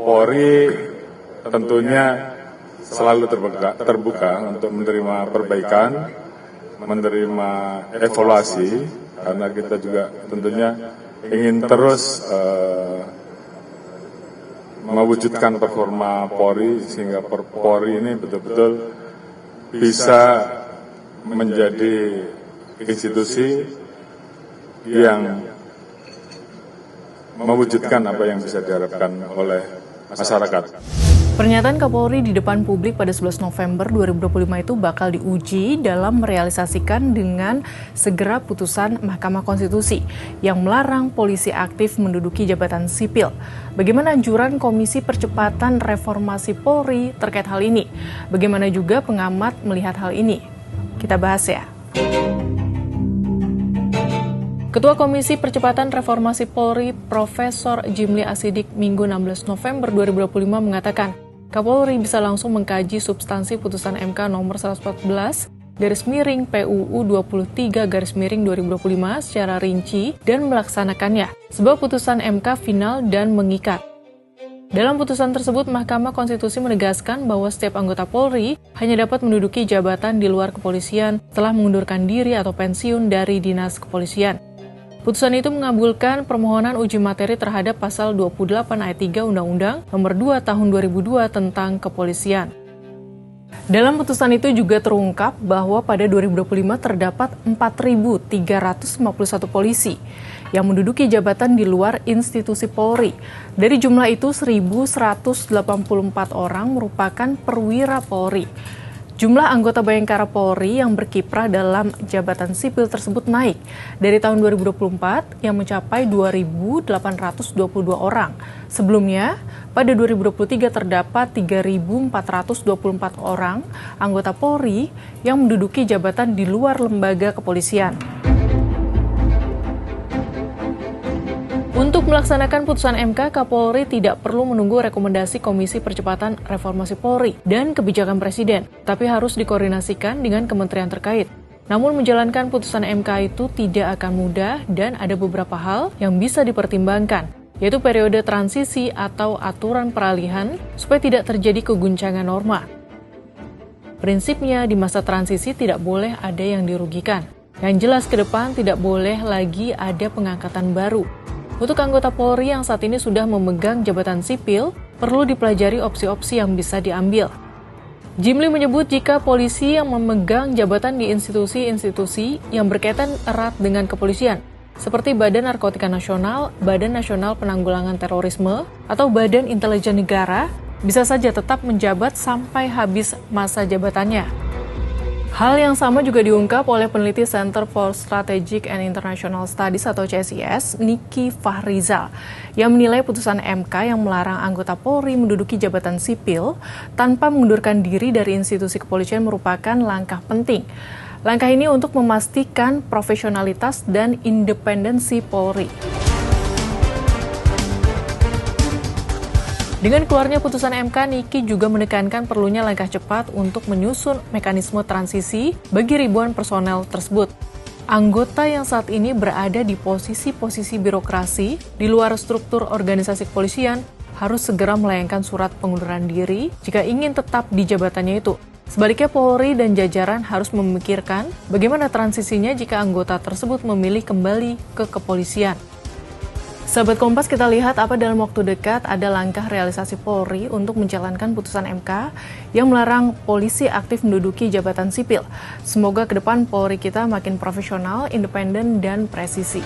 Polri tentunya selalu terbuka untuk menerima perbaikan, menerima evaluasi, karena kita juga tentunya ingin terus mewujudkan performa Polri sehingga Polri ini betul-betul bisa menjadi institusi yang mewujudkan apa yang bisa diharapkan oleh masyarakat. Pernyataan Kapolri di depan publik pada 11 November 2025 itu bakal diuji dalam merealisasikan dengan segera putusan Mahkamah Konstitusi yang melarang polisi aktif menduduki jabatan sipil. Bagaimana anjuran Komisi Percepatan Reformasi Polri terkait hal ini? Bagaimana juga pengamat melihat hal ini? Kita bahas ya. Ketua Komisi Percepatan Reformasi Polri, Profesor Jimli Asidik, Minggu 16 November 2025 mengatakan, Kapolri bisa langsung mengkaji substansi putusan MK nomor 114/PUU 23/2025 secara rinci dan melaksanakannya, sebab putusan MK final dan mengikat. Dalam putusan tersebut, Mahkamah Konstitusi menegaskan bahwa setiap anggota Polri hanya dapat menduduki jabatan di luar kepolisian setelah mengundurkan diri atau pensiun dari dinas kepolisian. Putusan itu mengabulkan permohonan uji materi terhadap pasal 28 ayat 3 Undang-Undang Nomor 2 Tahun 2002 tentang Kepolisian. Dalam putusan itu juga terungkap bahwa pada 2025 terdapat 4.351 polisi yang menduduki jabatan di luar institusi Polri. Dari jumlah itu 1.184 orang merupakan perwira Polri. Jumlah anggota Bayangkara Polri yang berkiprah dalam jabatan sipil tersebut naik dari tahun 2024 yang mencapai 2.822 orang. Sebelumnya, pada 2023 terdapat 3.424 orang anggota Polri yang menduduki jabatan di luar lembaga kepolisian. Untuk melaksanakan putusan MK, Kapolri tidak perlu menunggu rekomendasi Komisi Percepatan Reformasi Polri dan kebijakan Presiden, tapi harus dikoordinasikan dengan kementerian terkait. Namun menjalankan putusan MK itu tidak akan mudah dan ada beberapa hal yang bisa dipertimbangkan, yaitu periode transisi atau aturan peralihan supaya tidak terjadi keguncangan norma. Prinsipnya di masa transisi tidak boleh ada yang dirugikan. Yang jelas ke depan tidak boleh lagi ada pengangkatan baru. Untuk anggota Polri yang saat ini sudah memegang jabatan sipil, perlu dipelajari opsi-opsi yang bisa diambil. Jimli menyebut jika polisi yang memegang jabatan di institusi-institusi yang berkaitan erat dengan kepolisian, seperti Badan Narkotika Nasional, Badan Nasional Penanggulangan Terorisme, atau Badan Intelijen Negara, bisa saja tetap menjabat sampai habis masa jabatannya. Hal yang sama juga diungkap oleh peneliti Center for Strategic and International Studies atau CSIS, Niki Fahrizal, yang menilai putusan MK yang melarang anggota Polri menduduki jabatan sipil tanpa mengundurkan diri dari institusi kepolisian merupakan langkah penting. Langkah ini untuk memastikan profesionalitas dan independensi Polri. Dengan keluarnya putusan MK, Niki juga menekankan perlunya langkah cepat untuk menyusun mekanisme transisi bagi ribuan personel tersebut. Anggota yang saat ini berada di posisi-posisi birokrasi di luar struktur organisasi kepolisian harus segera melayangkan surat pengunduran diri jika ingin tetap di jabatannya itu. Sebaliknya, Polri dan jajaran harus memikirkan bagaimana transisinya jika anggota tersebut memilih kembali ke kepolisian. Sahabat Kompas, kita lihat apa dalam waktu dekat ada langkah realisasi Polri untuk menjalankan putusan MK yang melarang polisi aktif menduduki jabatan sipil. Semoga ke depan Polri kita makin profesional, independen, dan presisi.